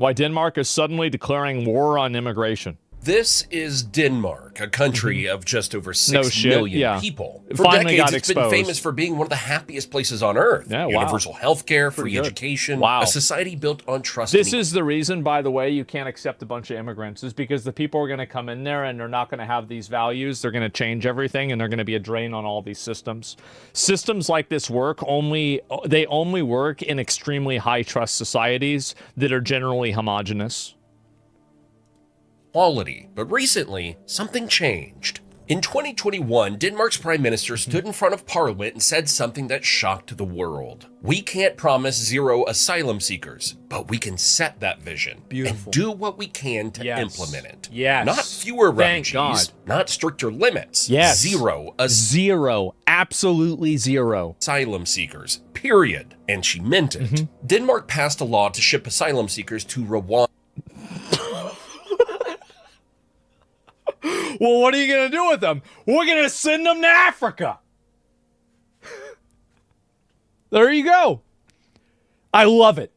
Why Denmark is suddenly declaring war on immigration. This is Denmark, a country of just over 6 million people. For Finally decades, got it's been famous for being one of the happiest places on earth. Yeah, Universal healthcare, free education, a society built on trust. This is the reason, by the way, you can't accept a bunch of immigrants, is because the people are going to come in there and they're not going to have these values. They're going to change everything, and they're going to be a drain on all these systems. Systems like this only work in extremely high trust societies that are generally homogenous. Quality, but recently, something changed. In 2021, Denmark's prime minister stood in front of parliament and said something that shocked the world. We can't promise zero asylum seekers, but we can set that vision and do what we can to implement it. Yes. Not fewer refugees, not stricter limits. Yes. Zero, absolutely zero. Asylum seekers, period. And she meant it. Denmark passed a law to ship asylum seekers to Rwanda. Well, what are you going to do with them? We're going to send them to Africa. There you go. I love it.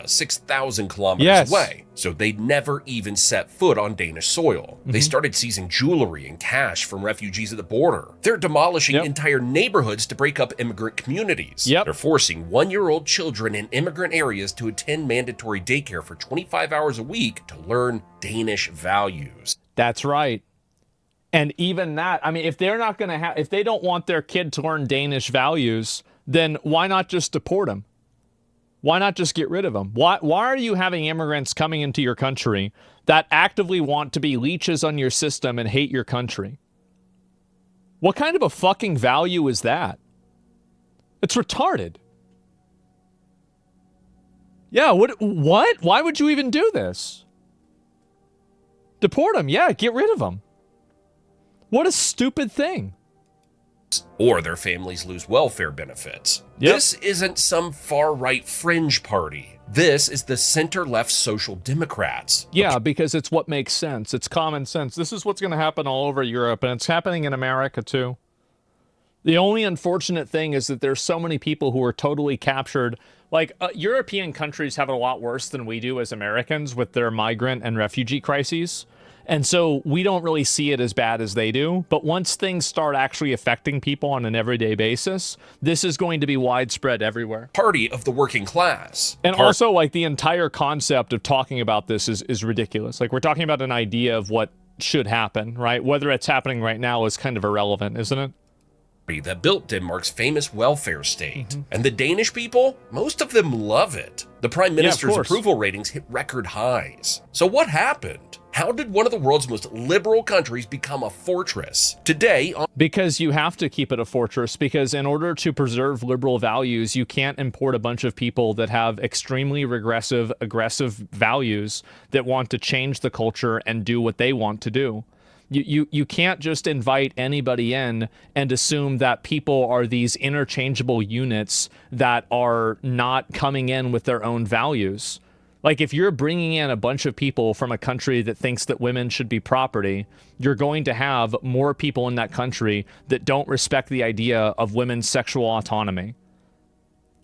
6,000 kilometers away, so they'd never even set foot on Danish soil. They started seizing jewelry and cash from refugees at the border. They're demolishing entire neighborhoods to break up immigrant communities. They're forcing 1-year-old children in immigrant areas to attend mandatory daycare for 25 hours a week to learn Danish values. That's right. And even that, I mean, if they're not going to have, if they don't want their kid to learn Danish values, then why not just deport them? Why not just get rid of them? Why are you having immigrants coming into your country that actively want to be leeches on your system and hate your country? What kind of a fucking value is that? It's retarded. Yeah, what? Why would you even do this? Deport them. Yeah, get rid of them. What a stupid thing. Or their families lose welfare benefits. This isn't some far-right fringe party. This is the center-left Social Democrats. Yeah, because it's what makes sense. It's common sense. This is what's going to happen all over Europe, and it's happening in America, too. The only unfortunate thing is that there's so many people who are totally captured. Like, European countries have it a lot worse than we do as Americans with their migrant and refugee crises. And so we don't really see it as bad as they do. But once things start actually affecting people on an everyday basis, this is going to be widespread everywhere. Party of the working class. And also, like, the entire concept of talking about this is ridiculous. Like, we're talking about an idea of what should happen, right? Whether it's happening right now is kind of irrelevant, isn't it? That built Denmark's famous welfare state. And the Danish people, most of them love it. The Prime Minister's approval ratings hit record highs. So what happened? How did one of the world's most liberal countries become a fortress? Today, because you have to keep it a fortress, because in order to preserve liberal values, you can't import a bunch of people that have extremely regressive, aggressive values that want to change the culture and do what they want to do. You can't just invite anybody in and assume that people are these interchangeable units that are not coming in with their own values. Like, if you're bringing in a bunch of people from a country that thinks that women should be property, you're going to have more people in that country that don't respect the idea of women's sexual autonomy.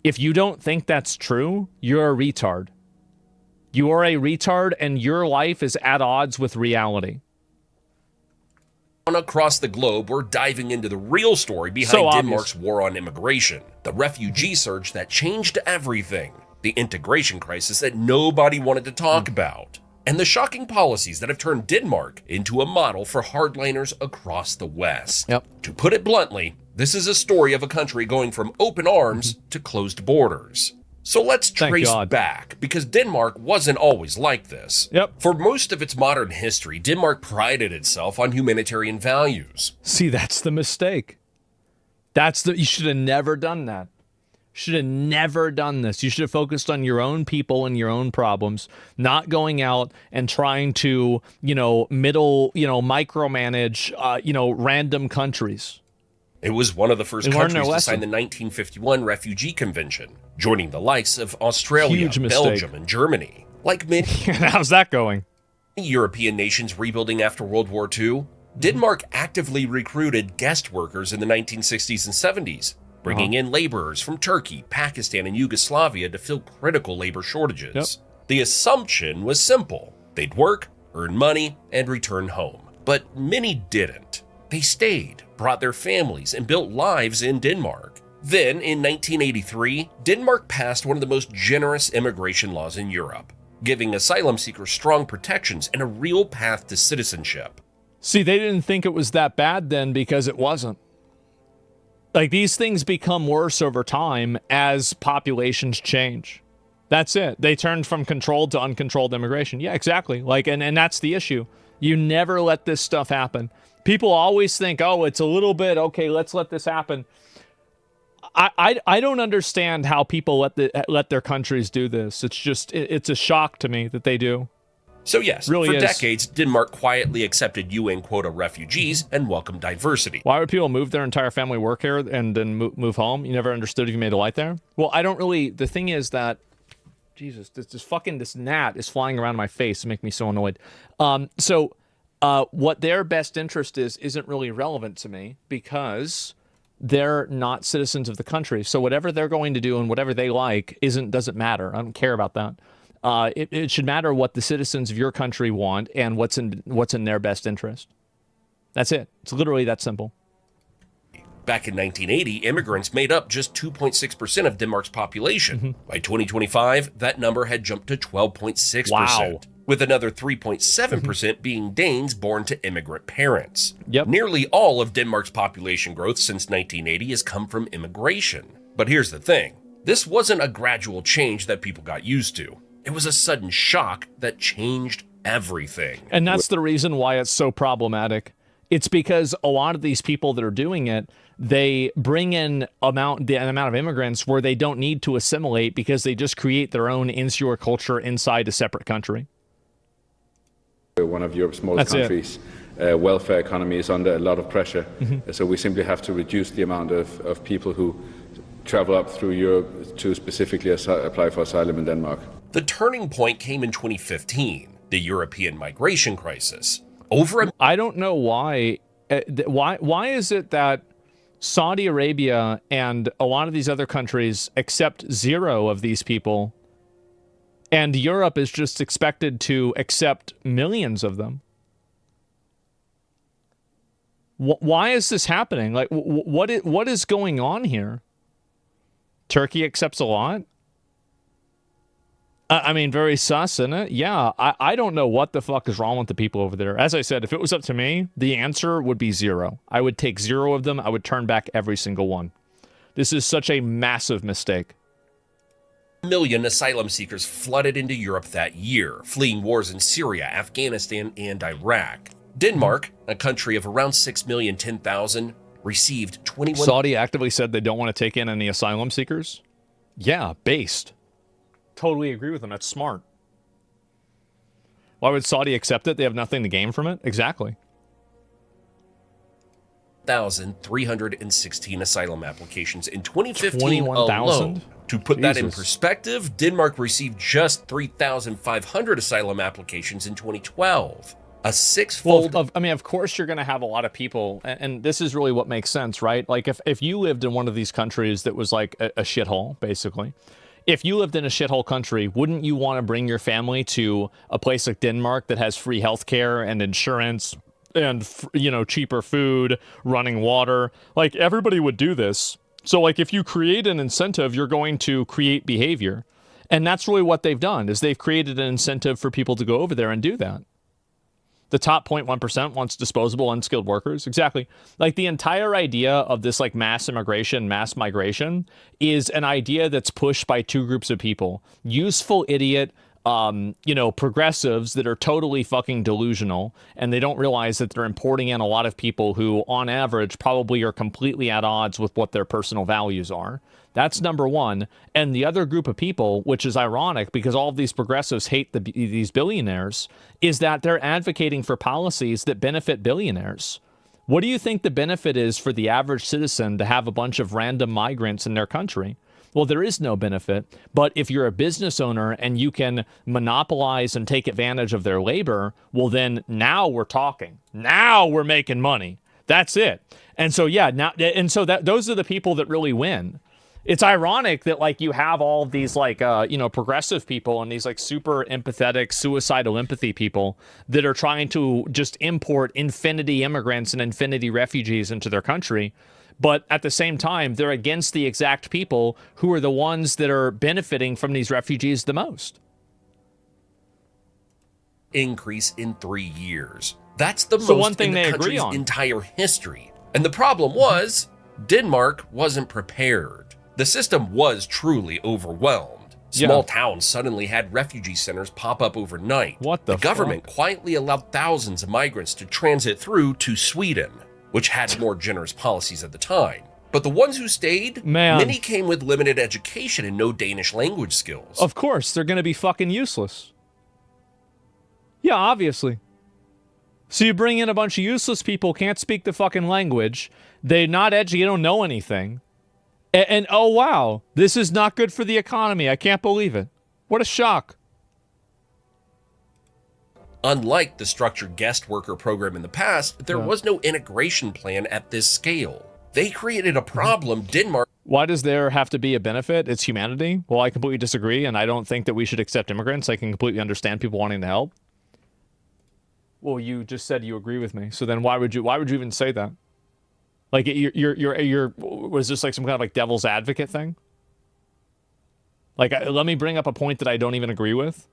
If you don't think that's true, you're a retard. You are a retard, and your life is at odds with reality. Across the globe, we're diving into the real story behind Denmark's war on immigration, the refugee surge that changed everything, the integration crisis that nobody wanted to talk about, and the shocking policies that have turned Denmark into a model for hardliners across the West. To put it bluntly, this is a story of a country going from open arms to closed borders. So let's trace back, because Denmark wasn't always like this. For most of its modern history, Denmark prided itself on humanitarian values. See, that's the mistake. You should have never done that. Should have never done this. You should have focused on your own people and your own problems, not going out and trying to, micromanage, random countries. It was one of the first countries to sign the 1951 Refugee Convention, joining the likes of Australia, Belgium, and Germany. Like many how's that going? European nations rebuilding after World War II, Denmark actively recruited guest workers in the 1960s and 70s, bringing in laborers from Turkey, Pakistan, and Yugoslavia to fill critical labor shortages. The assumption was simple. They'd work, earn money, and return home. But many didn't. They stayed, brought their families, and built lives in Denmark. Then, in 1983, Denmark passed one of the most generous immigration laws in Europe, giving asylum seekers strong protections and a real path to citizenship. See, they didn't think it was that bad then because it wasn't. Like, these things become worse over time as populations change. That's it. They turned from controlled to uncontrolled immigration. Yeah, exactly. Like, and that's the issue. You never let this stuff happen. People always think, oh, it's a little bit, okay, let's let this happen. I don't understand how people let their countries do this. It's just, it's a shock to me that they do. So yes, really for is. decades, Denmark quietly accepted UN quota refugees and welcomed diversity. Why would people move their entire family, work here, and then move home? You never understood if you made a light there? Well, I don't really, the thing is that, Jesus, this gnat is flying around my face and make me so annoyed. What their best interest isn't really relevant to me because they're not citizens of the country. So whatever they're going to do and whatever they like doesn't matter. I don't care about that. It should matter what the citizens of your country want and what's in their best interest. That's it. It's literally that simple. Back in 1980, immigrants made up just 2.6% of Denmark's population. Mm-hmm. By 2025, that number had jumped to 12.6%. Wow. With another 3.7% being Danes born to immigrant parents. Yep. Nearly all of Denmark's population growth since 1980 has come from immigration. But here's the thing. This wasn't a gradual change that people got used to. It was a sudden shock that changed everything. And that's the reason why it's so problematic. It's because a lot of these people that are doing it, they bring in an amount of immigrants where they don't need to assimilate because they just create their own insular culture inside a separate country. One of Europe's smallest countries, welfare economy is under a lot of pressure. So we simply have to reduce the amount of people who travel up through Europe to specifically apply for asylum in Denmark. The turning point came in 2015, the European migration crisis. I don't know why. Why is it that Saudi Arabia and a lot of these other countries accept zero of these people, and Europe is just expected to accept millions of them? Why is this happening? Like, what is going on here? Turkey accepts a lot? I mean, very sus, isn't it? Yeah, I don't know what the fuck is wrong with the people over there. As I said, if it was up to me, the answer would be zero. I would take zero of them. I would turn back every single one. This is such a massive mistake. Million asylum seekers flooded into Europe that year, fleeing wars in Syria, Afghanistan, and Iraq. Denmark, a country of around 6,010,000, received 21... Saudi actively said they don't want to take in any asylum seekers? Yeah, based. Totally agree with them. That's smart. Why would Saudi accept it? They have nothing to gain from it? Exactly. 1,316 asylum applications in 2015 21,000? alone. To put that in perspective, Denmark received just 3,500 asylum applications in 2012. A six-fold... Well, of course you're going to have a lot of people, and this is really what makes sense, right? Like, if you lived in one of these countries that was like a shithole, basically... If you lived in a shithole country, wouldn't you want to bring your family to a place like Denmark that has free healthcare and insurance and, cheaper food, running water? Like, everybody would do this. So, like, if you create an incentive, you're going to create behavior. And that's really what they've done, is they've created an incentive for people to go over there and do that. The top 0.1% wants disposable, unskilled workers. Exactly. Like, the entire idea of this, like, mass immigration, mass migration is an idea that's pushed by two groups of people. Useful idiot, progressives that are totally fucking delusional, and they don't realize that they're importing in a lot of people who, on average, probably are completely at odds with what their personal values are. That's number one. And the other group of people, which is ironic because all of these progressives hate these billionaires, is that they're advocating for policies that benefit billionaires. What do you think the benefit is for the average citizen to have a bunch of random migrants in their country? Well, there is no benefit. But if you're a business owner and you can monopolize and take advantage of their labor, well, then now we're talking. Now we're making money. That's it. And so, yeah, those are the people that really win. It's ironic that like you have all of these like progressive people and these like super empathetic suicidal empathy people that are trying to just import infinity immigrants and infinity refugees into their country, but at the same time they're against the exact people who are the ones that are benefiting from these refugees the most. Increase in 3 years. That's the most one thing in the they agree country's on. entire history. And the problem was, Denmark wasn't prepared. The system was truly overwhelmed. Small towns suddenly had refugee centers pop up overnight. What the government quietly allowed thousands of migrants to transit through to Sweden, which had more generous policies at the time. But the ones who stayed, many came with limited education and no Danish language skills. Of course, they're going to be fucking useless. Yeah, obviously. So you bring in a bunch of useless people, can't speak the fucking language, they're not educated, don't know anything, and oh wow, this is not good for the economy. I can't believe it. What a shock. Unlike the structured guest worker program in the past, there was no integration plan at this scale. They created a problem Denmark... Why does there have to be a benefit? It's humanity? Well, I completely disagree, and I don't think that we should accept immigrants. I can completely understand people wanting to help. Well, you just said you agree with me. So then why would you even say that? Like you're was this like some kind of like devil's advocate thing? Like let me bring up a point that I don't even agree with.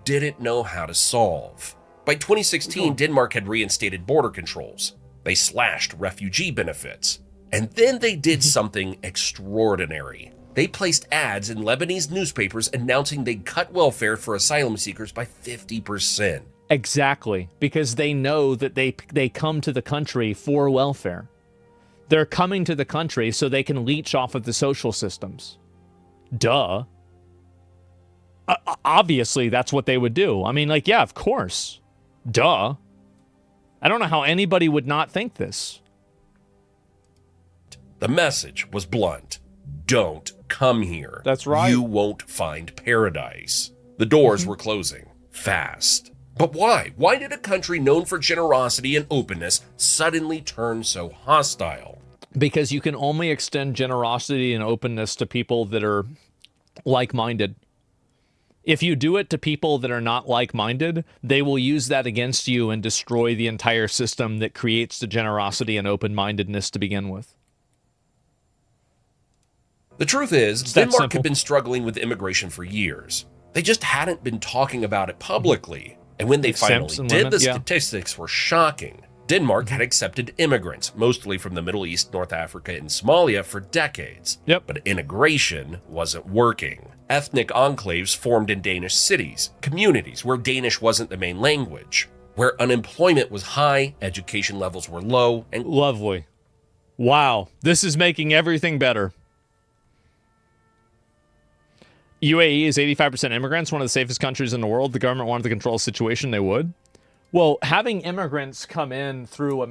Didn't know how to solve. By 2016, Denmark had reinstated border controls. They slashed refugee benefits. And then they did something extraordinary. They placed ads in Lebanese newspapers announcing they'd cut welfare for asylum seekers by 50%. Exactly, because they know that they come to the country for welfare. They're coming to the country so they can leech off of the social systems. Duh. Obviously, that's what they would do. I mean, like, yeah, of course. Duh. I don't know how anybody would not think this. The message was blunt. Don't come here. That's right. You won't find paradise. The doors were closing fast. But why? Why did a country known for generosity and openness suddenly turn so hostile? Because you can only extend generosity and openness to people that are like-minded. If you do it to people that are not like-minded, they will use that against you and destroy the entire system that creates the generosity and open-mindedness to begin with. The truth is, Denmark had been struggling with immigration for years. They just hadn't been talking about it publicly. And when they finally did, the statistics were shocking. Denmark had accepted immigrants, mostly from the Middle East, North Africa, and Somalia for decades. But integration wasn't working. Ethnic enclaves formed in Danish cities, communities where Danish wasn't the main language, where unemployment was high, education levels were low, and... Lovely. Wow, this is making everything better. UAE is 85% immigrants, one of the safest countries in the world. The government wanted to control the situation, they would. Well, having immigrants come in through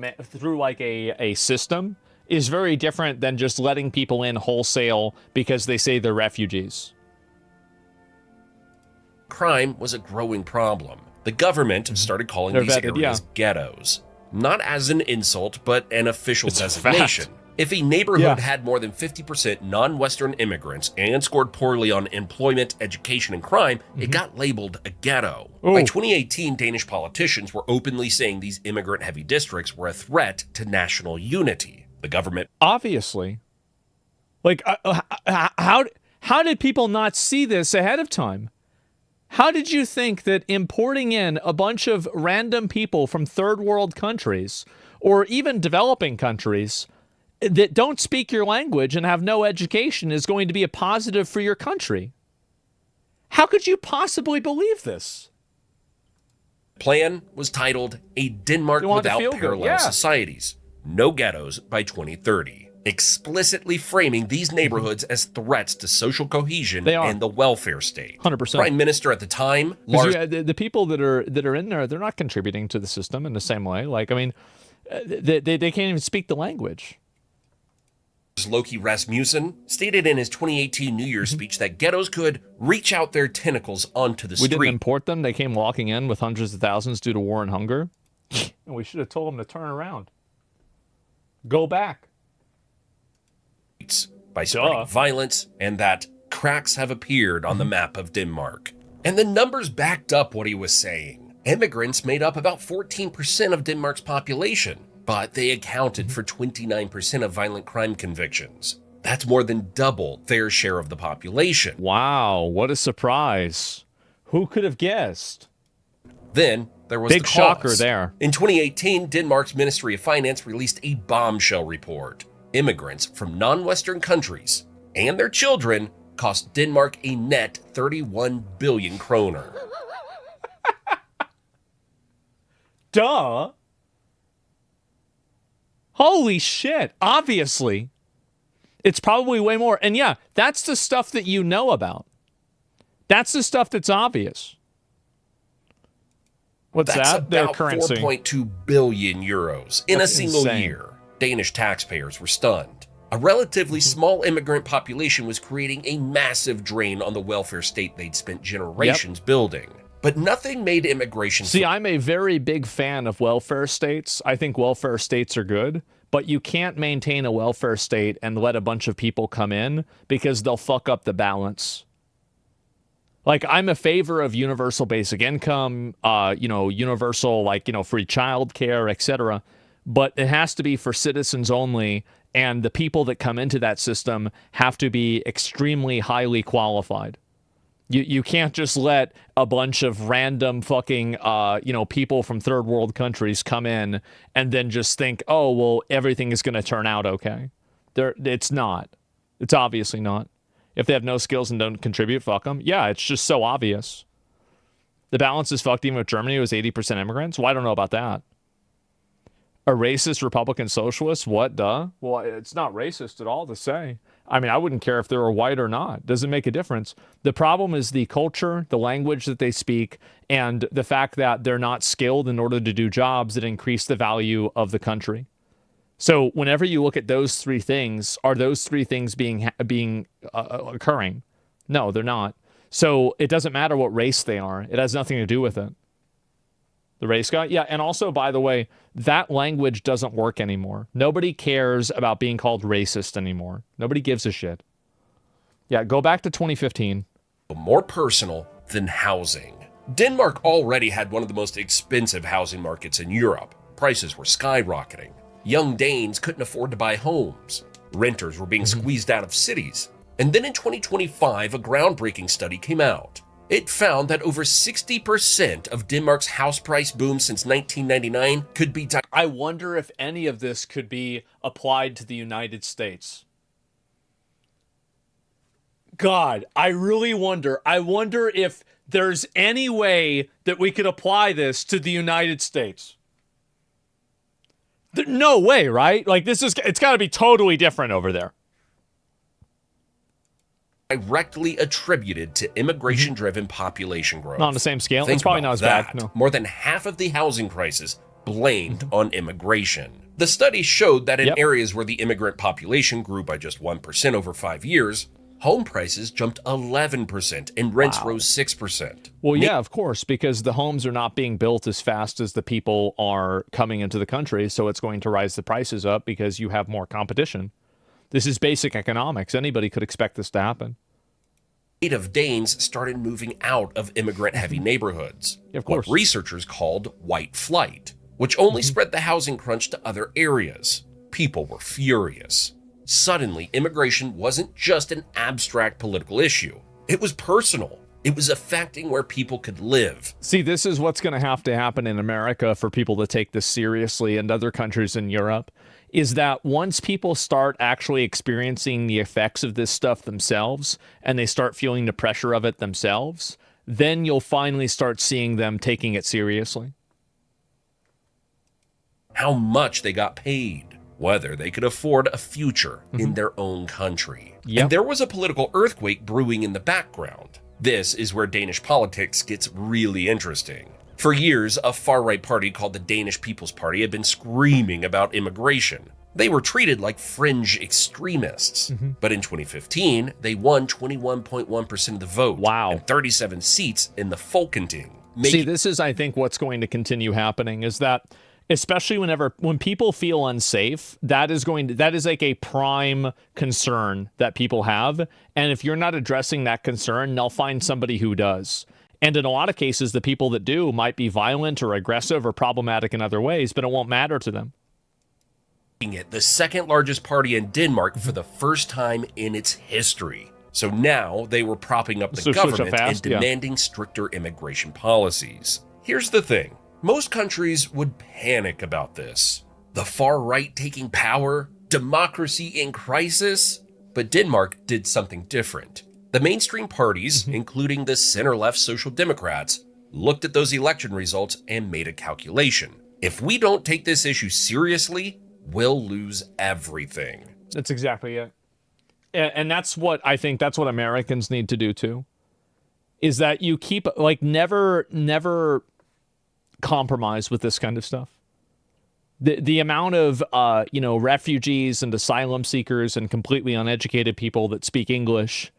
like a system is very different than just letting people in wholesale because they say they're refugees. Crime was a growing problem. The government started calling these areas ghettos. Not as an insult, but an official designation. If a neighborhood had more than 50% non-Western immigrants and scored poorly on employment, education, and crime, it got labeled a ghetto. By 2018, Danish politicians were openly saying these immigrant-heavy districts were a threat to national unity. The government... Obviously. Like, how did people not see this ahead of time? How did you think that importing in a bunch of random people from third world countries, or even developing countries... that don't speak your language and have no education is going to be a positive for your country? How could you possibly believe this? Plan was titled A Denmark Without Parallel Societies, No Ghettos by 2030, explicitly framing these neighborhoods as threats to social cohesion and the welfare state. 100%. Prime Minister at the time, the people that are in there, they're not contributing to the system in the same way. Like, I mean, they can't even speak the language. Loki Rasmussen stated in his 2018 New Year's speech that ghettos could reach out their tentacles onto the street. We didn't import them. They came walking in with hundreds of thousands due to war and hunger. And we should have told them to turn around. Go back. by spreading violence, and that cracks have appeared on the map of Denmark. And the numbers backed up what he was saying. Immigrants made up about 14% of Denmark's population, but they accounted for 29% of violent crime convictions. That's more than double their share of the population. Wow, what a surprise. Who could have guessed? Then there was big the shocker there. In 2018, Denmark's Ministry of Finance released a bombshell report. Immigrants from non-Western countries and their children cost Denmark a net 31 billion kroner. Duh. Holy shit. Obviously. It's probably way more. And yeah, that's the stuff that you know about. That's the stuff that's obvious. What's that? Their currency. 4.2 billion euros in a single year. Danish taxpayers were stunned. A relatively small immigrant population was creating a massive drain on the welfare state they'd spent generations building. But nothing made immigration... See, I'm a very big fan of welfare states. I think welfare states are good, but you can't maintain a welfare state and let a bunch of people come in because they'll fuck up the balance. Like, I'm a favor of universal basic income, universal, free childcare, etc. But it has to be for citizens only, and the people that come into that system have to be extremely highly qualified. You can't just let a bunch of random fucking, people from third world countries come in and then just think, oh, well, everything is going to turn out okay. It's not. It's obviously not. If they have no skills and don't contribute, fuck them. Yeah, it's just so obvious. The balance is fucked even with Germany, it was 80% immigrants. Well, I don't know about that. A racist Republican socialist? What, duh? Well, it's not racist at all to say. I mean, I wouldn't care if they were white or not. Doesn't make a difference. The problem is the culture, the language that they speak, and the fact that they're not skilled in order to do jobs that increase the value of the country. So whenever you look at those three things, are those three things occurring? No, they're not. So it doesn't matter what race they are. It has nothing to do with it. The race guy? Yeah, and also, by the way, that language doesn't work anymore. Nobody cares about being called racist anymore. Nobody gives a shit. Yeah, go back to 2015. More personal than housing. Denmark already had one of the most expensive housing markets in Europe. Prices were skyrocketing. Young Danes couldn't afford to buy homes. Renters were being squeezed out of cities. And then in 2025, a groundbreaking study came out. It found that over 60% of Denmark's house price boom since 1999 could be... I wonder if any of this could be applied to the United States. God, I really wonder. I wonder if there's any way that we could apply this to the United States. No way, right? Like, it's got to be totally different over there. Directly attributed to immigration-driven population growth. Not on the same scale. It's probably not as bad. No. More than half of the housing crisis blamed on immigration. The study showed that in areas where the immigrant population grew by just 1% over 5 years, home prices jumped 11% and rents rose 6%. Well, yeah, of course, because the homes are not being built as fast as the people are coming into the country, so it's going to rise the prices up because you have more competition. This is basic economics. Anybody could expect this to happen. Of Danes started moving out of immigrant-heavy neighborhoods. Of course. What researchers called white flight, which only spread the housing crunch to other areas. People were furious. Suddenly, immigration wasn't just an abstract political issue. It was personal. It was affecting where people could live. See, this is what's going to have to happen in America for people to take this seriously, and other countries in Europe, is that once people start actually experiencing the effects of this stuff themselves, and they start feeling the pressure of it themselves, then you'll finally start seeing them taking it seriously. How much they got paid, whether they could afford a future in their own country. And there was a political earthquake brewing in the background. This is where Danish politics gets really interesting. For years, a far-right party called the Danish People's Party had been screaming about immigration. They were treated like fringe extremists. But in 2015, they won 21.1% of the vote. Wow. And 37 seats in the Folketing. See, this is, I think, what's going to continue happening is that especially when people feel unsafe. That is like a prime concern that people have. And if you're not addressing that concern, they'll find somebody who does. And in a lot of cases, the people that do might be violent or aggressive or problematic in other ways, but it won't matter to them. It the second largest party in Denmark for the first time in its history. So now they were propping up the government and demanding stricter immigration policies. Here's the thing. Most countries would panic about this. The far right taking power, democracy in crisis. But Denmark did something different. The mainstream parties, including the center-left Social Democrats, looked at those election results and made a calculation. If we don't take this issue seriously, we'll lose everything. That's exactly it. And that's what I think, that's what Americans need to do too. Is that you keep, like, never compromise with this kind of stuff. The amount of, refugees and asylum seekers and completely uneducated people that speak English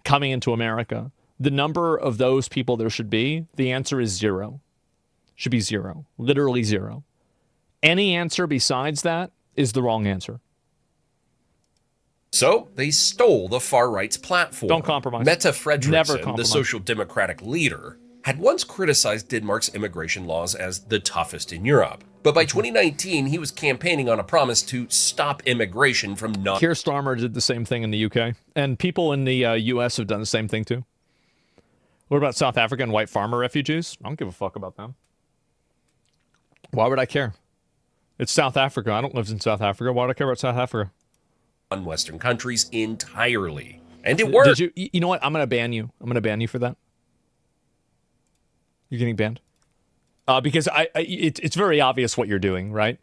coming into America, the number of those people there should be, the answer is zero. Should be zero. Literally zero. Any answer besides that is the wrong answer. So they stole the far right's platform. Don't compromise. Mette Frederiksen, the Social Democratic leader, had once criticized Denmark's immigration laws as the toughest in Europe. But by 2019, he was campaigning on a promise to stop immigration from Keir Starmer did the same thing in the UK, and people in the US have done the same thing too. What about South African white farmer refugees? I don't give a fuck about them. Why would I care? It's South Africa. I don't live in South Africa. Why would I care about South Africa? On Western countries entirely. And it worked. You know what? I'm going to ban you. I'm going to ban you for that. You're getting banned. Because it's very obvious what you're doing, right?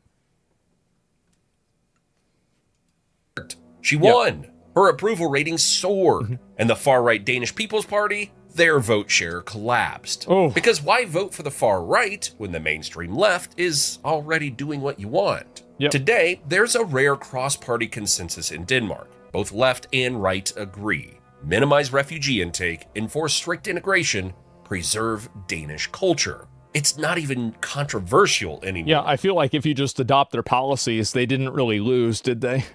She won. Her approval rating soared. And the far-right Danish People's Party, their vote share collapsed. Because why vote for the far right when the mainstream left is already doing what you want? Today, there's a rare cross-party consensus in Denmark. Both left and right agree. Minimize refugee intake, enforce strict integration, preserve Danish culture. It's not even controversial anymore. Yeah, I feel like if you just adopt their policies, they didn't really lose, did they?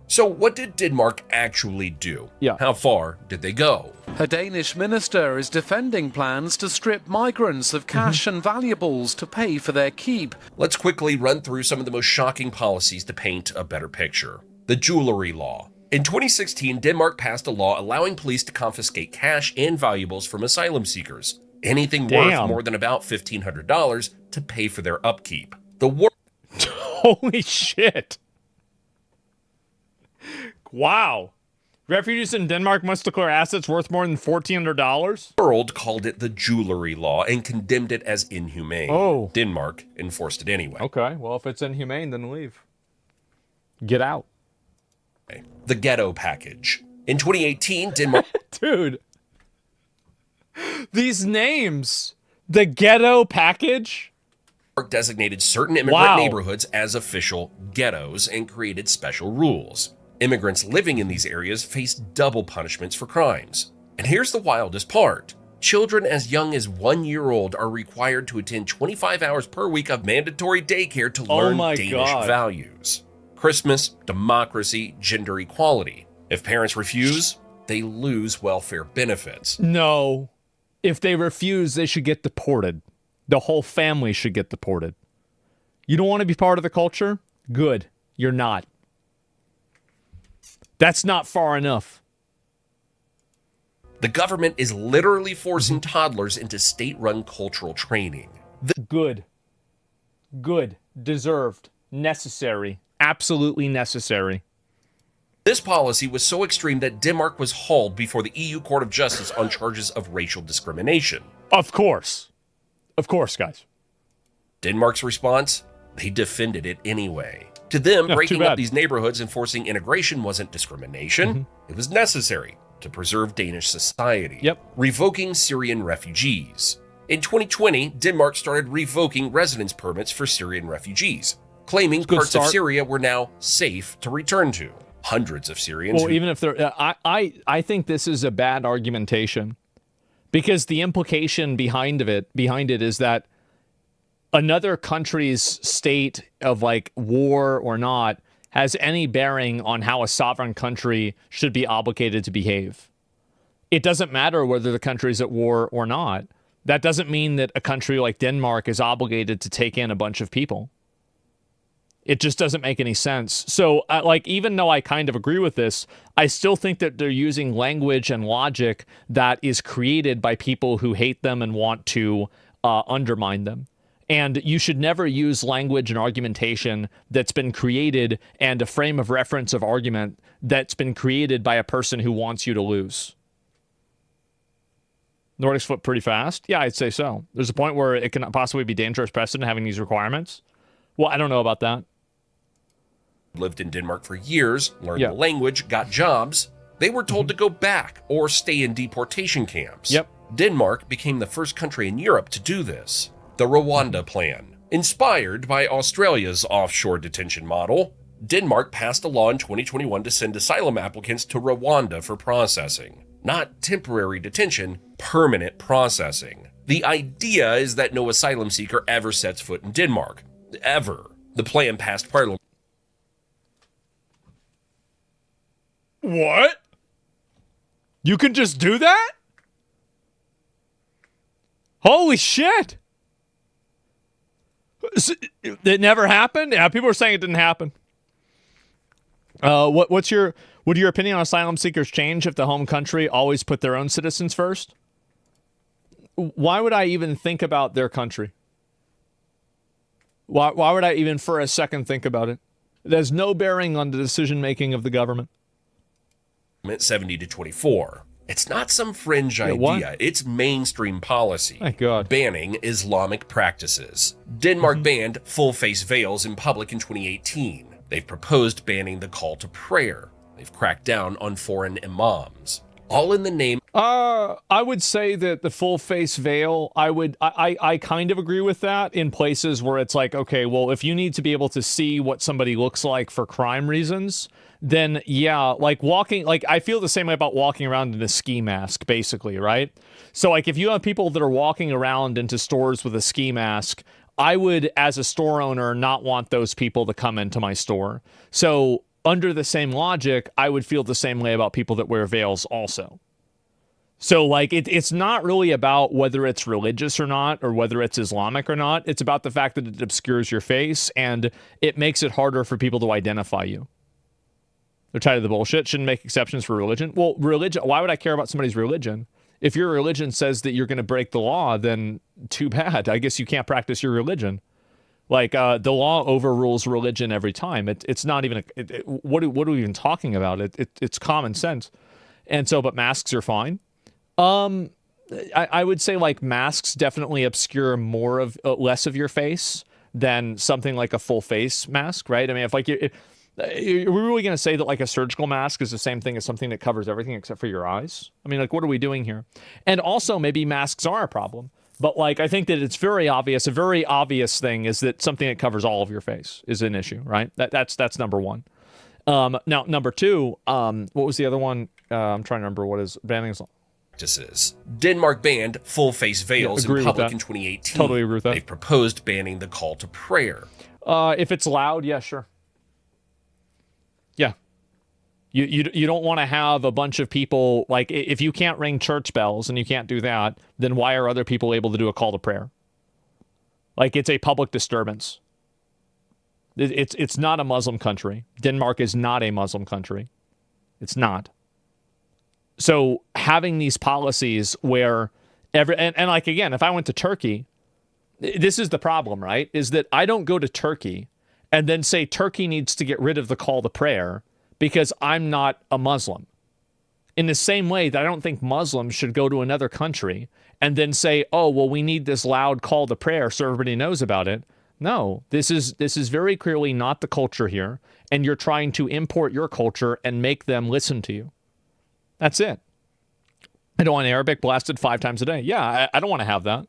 So what did Denmark actually do? Yeah. How far did they go? A Danish minister is defending plans to strip migrants of cash and valuables to pay for their keep. Let's quickly run through some of the most shocking policies to paint a better picture. The jewelry law. In 2016, Denmark passed a law allowing police to confiscate cash and valuables from asylum seekers. Anything worth more than about $1,500 to pay for their upkeep. Holy shit. Wow. Refugees in Denmark must declare assets worth more than $1,400? The world called it the jewelry law and condemned it as inhumane. Denmark enforced it anyway. Okay, well, if it's inhumane, then leave. Get out. The ghetto package. In 2018, Denmark... Dude. These names. The ghetto package? Designated certain immigrant neighborhoods as official ghettos and created special rules. Immigrants living in these areas face double punishments for crimes. And here's the wildest part. Children as young as 1 year old are required to attend 25 hours per week of mandatory daycare to learn Danish values. Christmas, democracy, gender equality. If parents refuse, they lose welfare benefits. No. If they refuse, they should get deported. The whole family should get deported. You don't want to be part of the culture? Good. You're not. That's not far enough. The government is literally forcing toddlers into state-run cultural training. Good. Good. Deserved. Necessary. Absolutely necessary. This policy was so extreme that Denmark was hauled before the EU Court of Justice on charges of racial discrimination. Of course. Of course, guys. Denmark's response? They defended it anyway. To them, breaking up these neighborhoods and forcing integration wasn't discrimination. It was necessary to preserve Danish society. Revoking Syrian refugees. In 2020, Denmark started revoking residence permits for Syrian refugees, claiming parts of Syria were now safe to return to. Hundreds of Syrians. Well, even if they're, I think this is a bad argumentation, because the implication behind it is that another country's state of like war or not has any bearing on how a sovereign country should be obligated to behave. It doesn't matter whether the country's at war or not. That doesn't mean that a country like Denmark is obligated to take in a bunch of people. It just doesn't make any sense. So, like, even though I kind of agree with this, I still think that they're using language and logic that is created by people who hate them and want to undermine them. And you should never use language and argumentation that's been created and a frame of reference of argument that's been created by a person who wants you to lose. Nordics flip pretty fast? Yeah, I'd say so. There's a point where it can possibly be dangerous precedent having these requirements. Well, I don't know about that. Lived in Denmark for years, learned the language, got jobs. They were told to go back or stay in deportation camps. Yep. Denmark became the first country in Europe to do this. The Rwanda Plan. Inspired by Australia's offshore detention model, Denmark passed a law in 2021 to send asylum applicants to Rwanda for processing. Not temporary detention, permanent processing. The idea is that no asylum seeker ever sets foot in Denmark. Ever. The plan passed Parliament. What? You can just do that? Holy shit! It never happened? Yeah, people are saying it didn't happen. Would your opinion on asylum seekers change if the home country always put their own citizens first? Why would I even think about their country? Why would I even for a second think about it? There's no bearing on the decision-making of the government. 70 to 24. It's not some fringe idea. What? It's mainstream policy. Thank God. Banning Islamic practices. Denmark banned full-face veils in public in 2018. They've proposed banning the call to prayer. They've cracked down on foreign imams. All in the name... I would say that the full-face veil, I kind of agree with that in places where it's like, okay, well, if you need to be able to see what somebody looks like for crime reasons... then yeah, like walking, like I feel the same way about walking around in a ski mask, basically, right? So like if you have people that are walking around into stores with a ski mask, I would, as a store owner, not want those people to come into my store. So under the same logic, I would feel the same way about people that wear veils also. So like it's not really about whether it's religious or not, or whether it's Islamic or not. It's about the fact that it obscures your face and it makes it harder for people to identify you. They're tired of the bullshit. Shouldn't make exceptions for religion. Well, religion. Why would I care about somebody's religion? If your religion says that you're going to break the law, then too bad. I guess you can't practice your religion. Like the law overrules religion every time. It's not even. What are we even talking about? It's common sense. And so, but masks are fine. I would say like masks definitely obscure less of your face than something like a full face mask, right? I mean, if like you. Are we really going to say that like a surgical mask is the same thing as something that covers everything except for your eyes? I mean, like, what are we doing here? And also, maybe masks are a problem. But like, I think that it's very obvious. A very obvious thing is that something that covers all of your face is an issue, right? That's number one. Now, number two, what was the other one? I'm trying to remember what is banning. Practices. Denmark banned full-face veils in public in 2018. Totally agree with that. They've proposed banning the call to prayer. If it's loud, yeah, sure. Yeah. You don't want to have a bunch of people, like, if you can't ring church bells and you can't do that, then why are other people able to do a call to prayer? Like, it's a public disturbance. It's not a Muslim country. Denmark is not a Muslim country. It's not. So having these policies where and like, again, if I went to Turkey, this is the problem, right? Is that I don't go to Turkey and then say Turkey needs to get rid of the call to prayer because I'm not a Muslim. In the same way that I don't think Muslims should go to another country and then say, oh, well, we need this loud call to prayer so everybody knows about it. No, this is very clearly not the culture here, and you're trying to import your culture and make them listen to you. That's it. I don't want Arabic blasted 5 times a day. Yeah, I don't want to have that.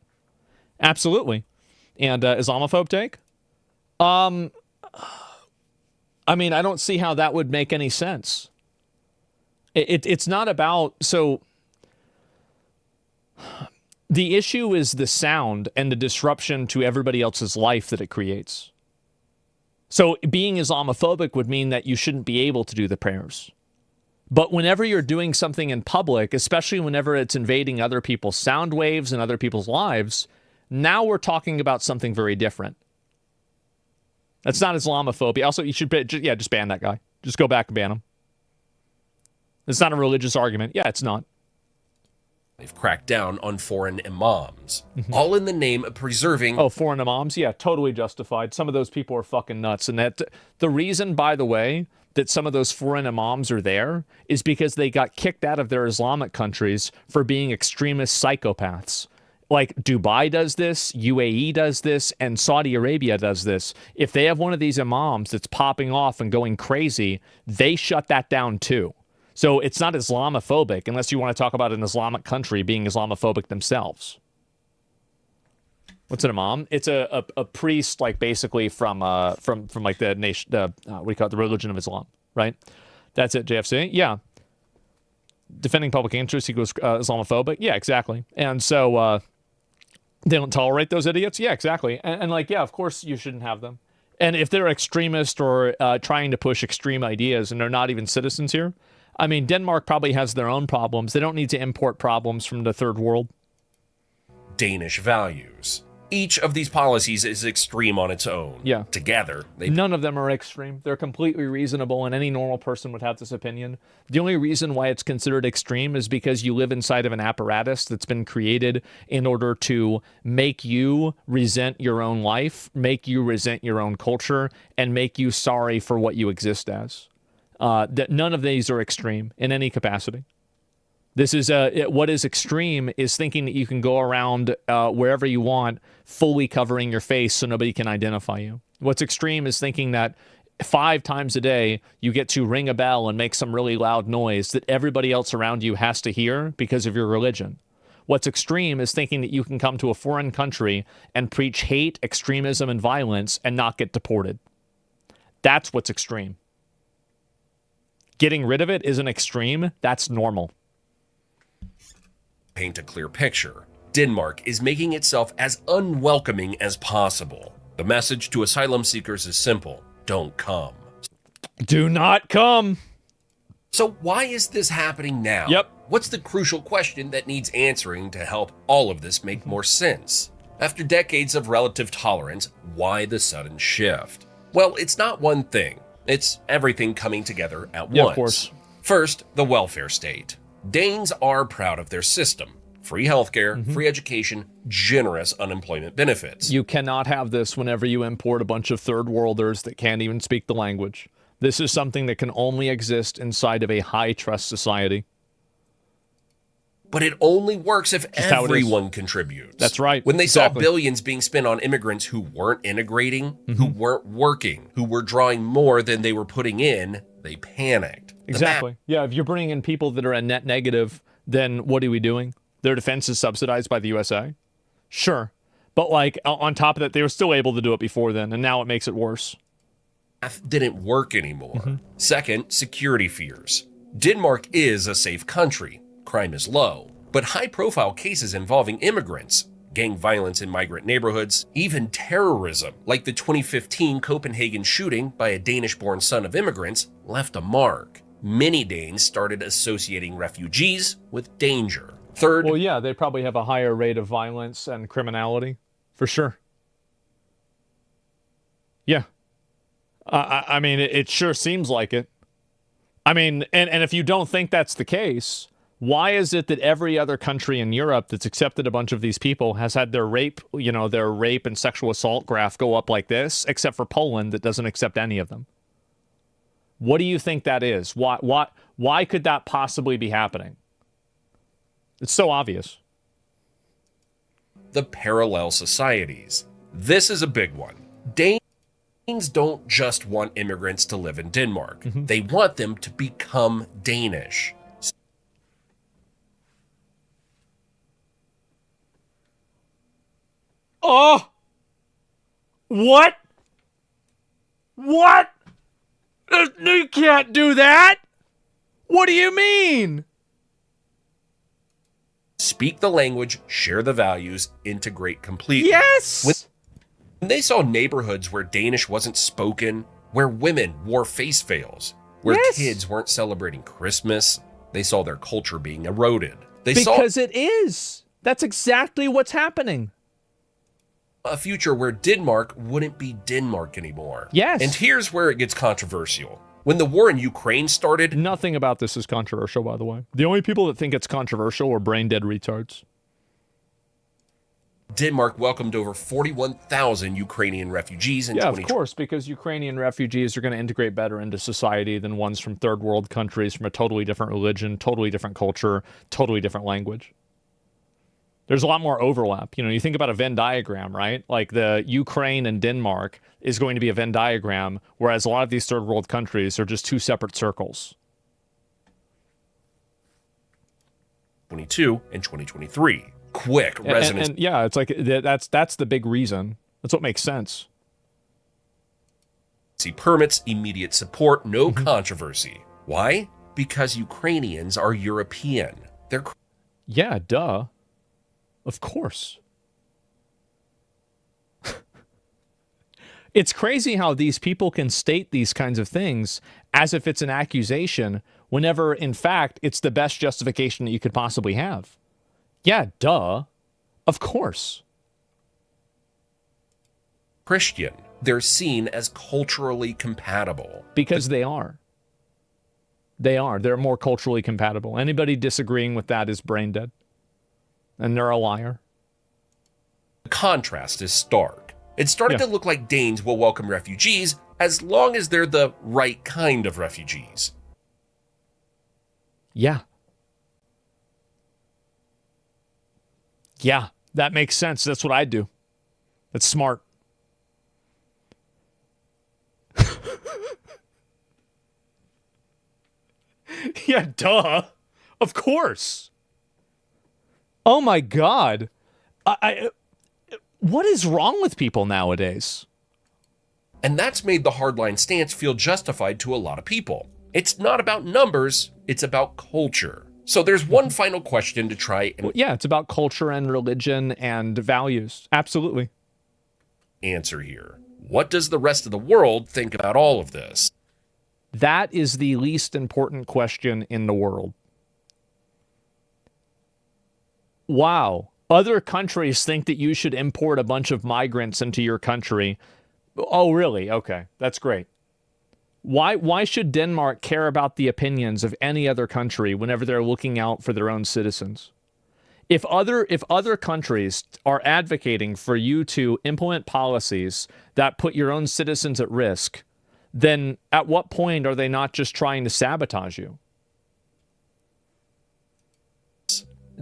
Absolutely. And Islamophobe take? I mean, I don't see how that would make any sense. It's not about... So, The issue is the sound and the disruption to everybody else's life that it creates. So being Islamophobic would mean that you shouldn't be able to do the prayers. But whenever you're doing something in public, especially whenever it's invading other people's sound waves and other people's lives, now we're talking about something very different. That's not Islamophobia. Also, you should, just ban that guy. Just go back and ban him. It's not a religious argument. Yeah, it's not. They've cracked down on foreign imams, all in the name of preserving... Oh, foreign imams? Yeah, totally justified. Some of those people are fucking nuts. And that the reason, by the way, that some of those foreign imams are there is because they got kicked out of their Islamic countries for being extremist psychopaths. Like Dubai does this, UAE does this, and Saudi Arabia does this. If they have one of these imams that's popping off and going crazy, they shut that down too. So it's not Islamophobic unless you want to talk about an Islamic country being Islamophobic themselves. What's an imam? It's a priest, like basically from like the nation, what do you call it, the religion of Islam, right? That's it, JFC. Yeah. Defending public interest equals Islamophobic. Yeah, exactly. And so they don't tolerate those idiots. Yeah, exactly. And like, yeah, of course you shouldn't have them. And if they're extremist or trying to push extreme ideas and they're not even citizens here, I mean, Denmark probably has their own problems. They don't need to import problems from the third world. Danish values. Each of these policies is extreme on its own. Yeah. Together, none of them are extreme. They're completely reasonable, and any normal person would have this opinion. The only reason why it's considered extreme is because you live inside of an apparatus that's been created in order to make you resent your own life, make you resent your own culture, and make you sorry for what you exist as. That none of these are extreme in any capacity. This is what is extreme is thinking that you can go around wherever you want, fully covering your face so nobody can identify you. What's extreme is thinking that 5 times a day you get to ring a bell and make some really loud noise that everybody else around you has to hear because of your religion. What's extreme is thinking that you can come to a foreign country and preach hate, extremism, and violence and not get deported. That's what's extreme. Getting rid of it isn't extreme. That's normal. Paint a clear picture. Denmark is making itself as unwelcoming as possible. The message to asylum seekers is simple. Don't come. Do not come. So why is this happening now? Yep. What's the crucial question that needs answering to help all of this make more sense? After decades of relative tolerance, why the sudden shift? Well, it's not one thing. It's everything coming together at once. Of course. First, the welfare state. Danes are proud of their system. Free healthcare, free education, generous unemployment benefits. You cannot have this whenever you import a bunch of third worlders that can't even speak the language. This is something that can only exist inside of a high-trust society. But it only works if everyone contributes. That's right. When they saw billions being spent on immigrants who weren't integrating, who weren't working, who were drawing more than they were putting in, they panicked. Exactly. Yeah, if you're bringing in people that are a net negative, then what are we doing? Their defense is subsidized by the USA? Sure. But like on top of that, they were still able to do it before then, and now it makes it worse. Didn't work anymore. Second, security fears. Denmark is a safe country. Crime is low, but high-profile cases involving immigrants, gang violence in migrant neighborhoods, even terrorism, like the 2015 Copenhagen shooting by a Danish-born son of immigrants, left a mark. Many Danes started associating refugees with danger. Third, well, yeah, they probably have a higher rate of violence and criminality, for sure. Yeah. I mean, it sure seems like it. I mean, and if you don't think that's the case, why is it that every other country in Europe that's accepted a bunch of these people has had their rape and sexual assault graph go up like this, except for Poland that doesn't accept any of them? What do you think that is? Why could that possibly be happening? It's so obvious. The parallel societies. This is a big one. Danes don't just want immigrants to live in Denmark. They want them to become Danish. Oh! What? What? You can't do that! What do you mean? speak the language, share the values, integrate completely. Yes! When they saw neighborhoods where Danish wasn't spoken, where women wore face veils, where kids weren't celebrating Christmas, they saw their culture being eroded. Because it is. That's exactly what's happening. A future where Denmark wouldn't be Denmark anymore. Yes. And here's where it gets controversial. When the war in Ukraine started... Nothing about this is controversial, by the way. The only people that think it's controversial are brain-dead retards. Denmark welcomed over 41,000 Ukrainian refugees in 2020. Yeah, of course, because Ukrainian refugees are going to integrate better into society than ones from third world countries from a totally different religion, totally different culture, totally different language. There's a lot more overlap. You know, you think about a Venn diagram, right? Like the Ukraine and Denmark is going to be a Venn diagram, whereas a lot of these third world countries are just two separate circles. 2022 and 2023. Quick resonance. And yeah, it's like that's the big reason. That's what makes sense. See permits, immediate support, no controversy. Why? Because Ukrainians are European. They're yeah, duh. Of course. It's crazy how these people can state these kinds of things as if it's an accusation, whenever, in fact, it's the best justification that you could possibly have. Yeah, duh. Of course. Christian. They're seen as culturally compatible. Because they are. They are. They're more culturally compatible. Anybody disagreeing with that is brain dead. And they're a liar. The contrast is stark. It started to look like Danes will welcome refugees as long as they're the right kind of refugees. Yeah. Yeah, that makes sense. That's what I'd do. That's smart. Yeah, duh. Of course. Oh my God. What is wrong with people nowadays? And that's made the hardline stance feel justified to a lot of people. It's not about numbers, it's about culture. So there's one final question to try and... Yeah, it's about culture and religion and values. Absolutely. Answer here. What does the rest of the world think about all of this? That is the least important question in the world. Wow. Other countries think that you should import a bunch of migrants into your country. Oh, really? Okay, that's great. Why should Denmark care about the opinions of any other country whenever they're looking out for their own citizens? If other countries are advocating for you to implement policies that put your own citizens at risk, then at what point are they not just trying to sabotage you?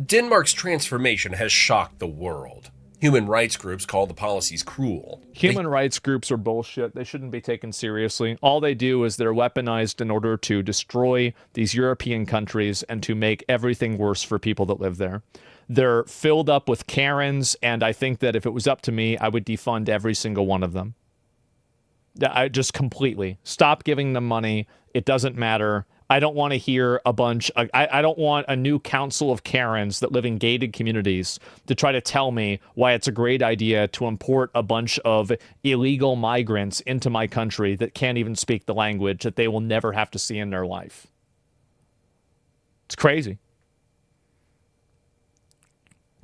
Denmark's transformation has shocked the world. Human rights groups call the policies cruel. Human rights groups are bullshit. They shouldn't be taken seriously. All they do is they're weaponized in order to destroy these European countries and to make everything worse for people that live there. They're filled up with Karens, and I think that if it was up to me, I would defund every single one of them. I just completely. Stop giving them money. It doesn't matter. I don't want to hear a bunch. I don't want a new council of Karens that live in gated communities to try to tell me why it's a great idea to import a bunch of illegal migrants into my country that can't even speak the language that they will never have to see in their life. It's crazy.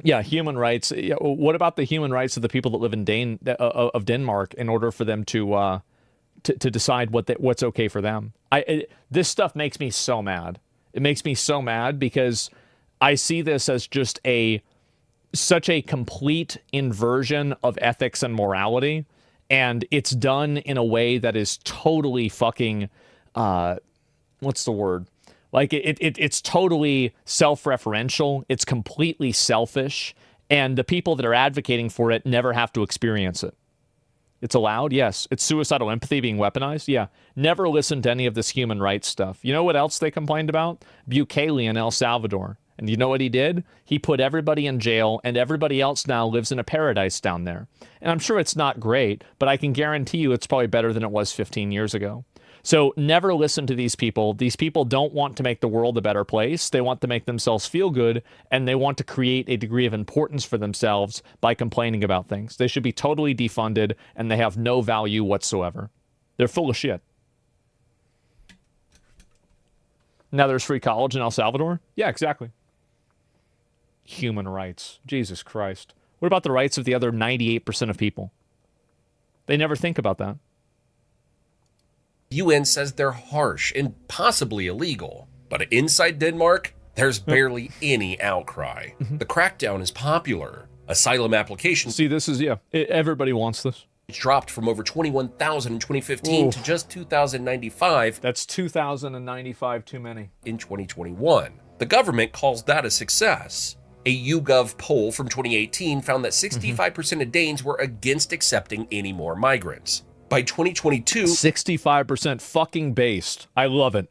Yeah, human rights. Yeah, what about the human rights of the people that live in Denmark in order for them to decide what's okay for them? This stuff makes me so mad. It makes me so mad because I see this as just such a complete inversion of ethics and morality, and it's done in a way that is totally fucking what's the word? Like it's totally self-referential. It's completely selfish, and the people that are advocating for it never have to experience it. It's allowed? Yes. It's suicidal empathy being weaponized? Yeah. Never listen to any of this human rights stuff. You know what else they complained about? Bukele in El Salvador. And you know what he did? He put everybody in jail, and everybody else now lives in a paradise down there. And I'm sure it's not great, but I can guarantee you it's probably better than it was 15 years ago. So never listen to these people. These people don't want to make the world a better place. They want to make themselves feel good, and they want to create a degree of importance for themselves by complaining about things. They should be totally defunded, and they have no value whatsoever. They're full of shit. Now there's free college in El Salvador? Yeah, exactly. Human rights. Jesus Christ. What about the rights of the other 98% of people? They never think about that. UN says they're harsh and possibly illegal. But inside Denmark, there's barely any outcry. The crackdown is popular. Asylum applications... See, this is, everybody wants this. It's dropped from over 21,000 in 2015 to just 2,095. That's 2,095 too many. In 2021. The government calls that a success. A YouGov poll from 2018 found that 65% of Danes were against accepting any more migrants. By 2022... 65% fucking based. I love it.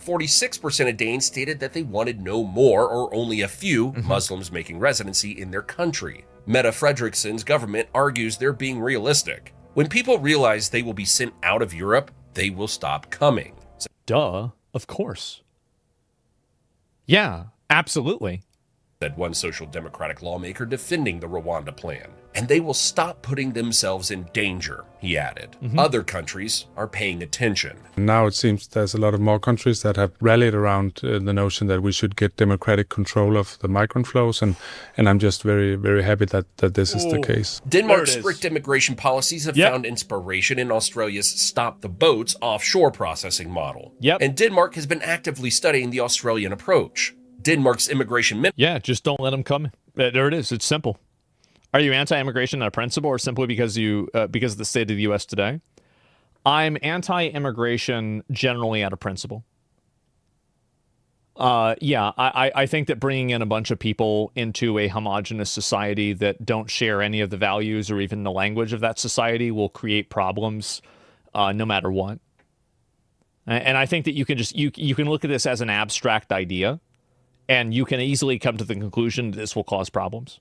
46% of Danes stated that they wanted no more or only a few Muslims making residency in their country. Mette Fredriksen's government argues they're being realistic. When people realize they will be sent out of Europe, they will stop coming. Duh, of course. Yeah, absolutely. Said one social democratic lawmaker defending the Rwanda plan. And they will stop putting themselves in danger, he added. Other countries are paying attention. Now it seems there's a lot of more countries that have rallied around the notion that we should get democratic control of the migrant flows, and I'm just very, very happy that this is the case. Denmark's strict immigration policies have found inspiration in Australia's Stop the Boats offshore processing model. And Denmark has been actively studying the Australian approach. Denmark's immigration minister... Yeah, just don't let them come. There it is. It's simple. Are you anti-immigration on principle, or simply because because of the state of the U.S. today? I'm anti-immigration generally out of principle. I think that bringing in a bunch of people into a homogenous society that don't share any of the values or even the language of that society will create problems no matter what. And I think that you can just you can look at this as an abstract idea, and you can easily come to the conclusion that this will cause problems.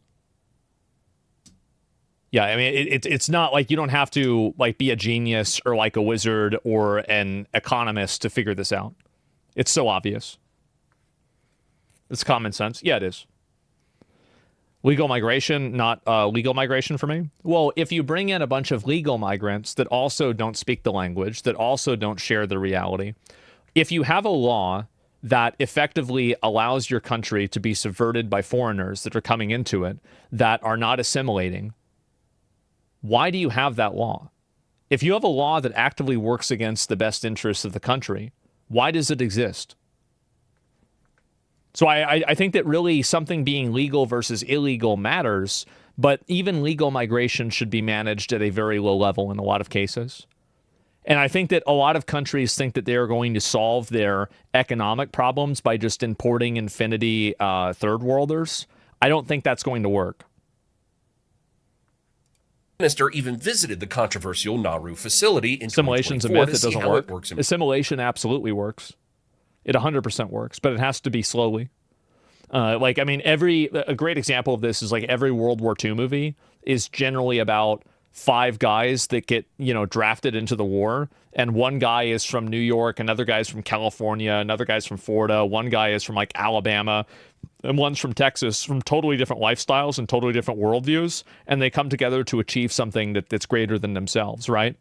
Yeah, I mean, it's not like you don't have to like be a genius or like a wizard or an economist to figure this out. It's so obvious. It's common sense. Yeah, it is. Legal migration, not legal migration for me. Well, if you bring in a bunch of legal migrants that also don't speak the language, that also don't share the reality, if you have a law that effectively allows your country to be subverted by foreigners that are coming into it, that are not assimilating, why do you have that law? If you have a law that actively works against the best interests of the country, why does it exist? So I think that really something being legal versus illegal matters, but even legal migration should be managed at a very low level in a lot of cases. And I think that a lot of countries think that they are going to solve their economic problems by just importing infinity third worlders. I don't think that's going to work. Minister even visited the controversial Nauru facility in Assimilation's a 2024 myth. It doesn't work. Assimilation absolutely works. It 100% works, but it has to be slowly. A great example of this is like every World War II movie is generally about 5 guys that get, drafted into the war. And one guy is from New York, another guy's from California, another guy's from Florida, one guy is from like Alabama, and one's from Texas, from totally different lifestyles and totally different worldviews. And they come together to achieve something that's greater than themselves, right?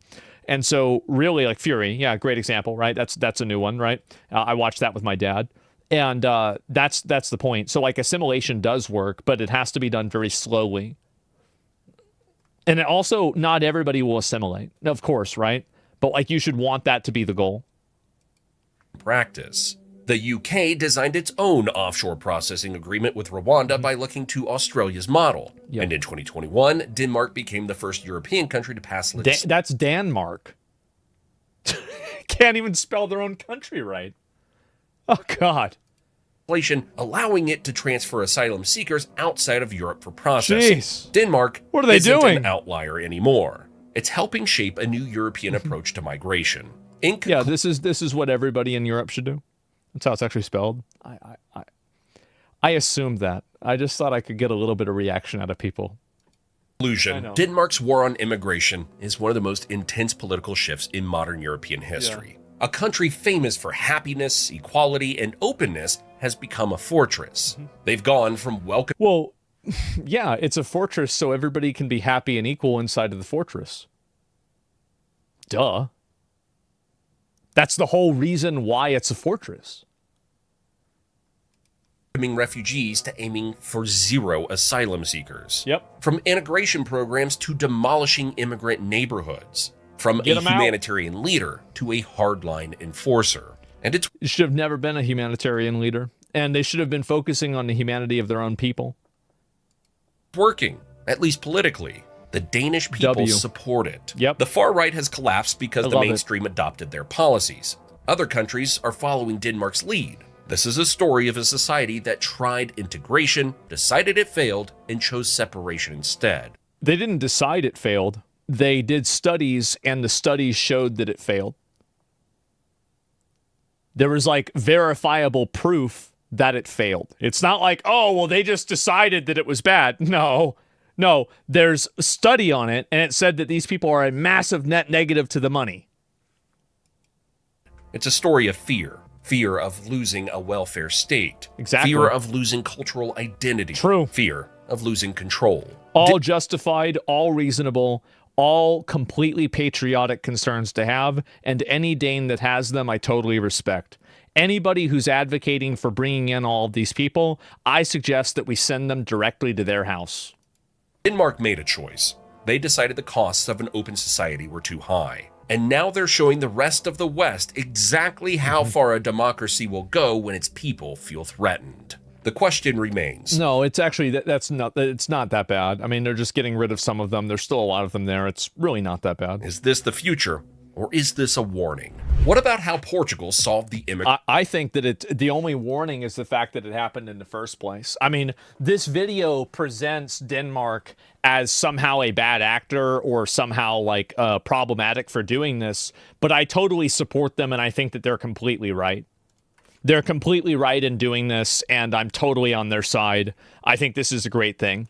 And so really like Fury, yeah, great example, right? That's a new one, right? I watched that with my dad. And that's the point. So like assimilation does work, but it has to be done very slowly. And also, not everybody will assimilate, of course, right? But like you should want that to be the goal. Practice. The UK designed its own offshore processing agreement with Rwanda by looking to Australia's model. Yep. And in 2021, Denmark became the first European country to pass legislation. That's Denmark. Can't even spell their own country right. Oh, God. Allowing it to transfer asylum seekers outside of Europe for processing. Jeez. Denmark what are they isn't doing? An outlier anymore. It's helping shape a new European approach to migration. Yeah, this is what everybody in Europe should do. That's how it's actually spelled. I assumed that. I just thought I could get a little bit of reaction out of people. Conclusion, Denmark's war on immigration is one of the most intense political shifts in modern European history. Yeah. A country famous for happiness, equality, and openness has become a fortress. They've gone from welcome... Well, yeah, it's a fortress so everybody can be happy and equal inside of the fortress. Duh. That's the whole reason why it's a fortress. Refugees to aiming for zero asylum seekers. Yep. From integration programs to demolishing immigrant neighborhoods. From a humanitarian leader to a hardline enforcer. And it should have never been a humanitarian leader. And they should have been focusing on the humanity of their own people. Working, at least politically. The Danish people support it. Yep. The far right has collapsed because the mainstream adopted their policies. Other countries are following Denmark's lead. This is a story of a society that tried integration, decided it failed, and chose separation instead. They didn't decide it failed. They did studies, and the studies showed that it failed. There was like verifiable proof that it failed. It's not like, oh, well, they just decided that it was bad. No, there's a study on it, and it said that these people are a massive net negative to the money. It's a story of fear. Fear of losing a welfare state. Exactly. Fear of losing cultural identity. True. Fear of losing control. All justified, all reasonable, all completely patriotic concerns to have, and any Dane that has them, I totally respect. Anybody who's advocating for bringing in all of these people, I suggest that we send them directly to their house. Denmark made a choice. They decided the costs of an open society were too high. And now they're showing the rest of the West exactly how far a democracy will go when its people feel threatened. The question remains. No, it's actually, it's not that bad. I mean, they're just getting rid of some of them. There's still a lot of them there. It's really not that bad. Is this the future, or is this a warning? What about how Portugal solved the immigration? I think that the only warning is the fact that it happened in the first place. I mean, this video presents Denmark as somehow a bad actor or somehow like problematic for doing this, but I totally support them, and I think that they're completely right. They're completely right in doing this, and I'm totally on their side. I think this is a great thing.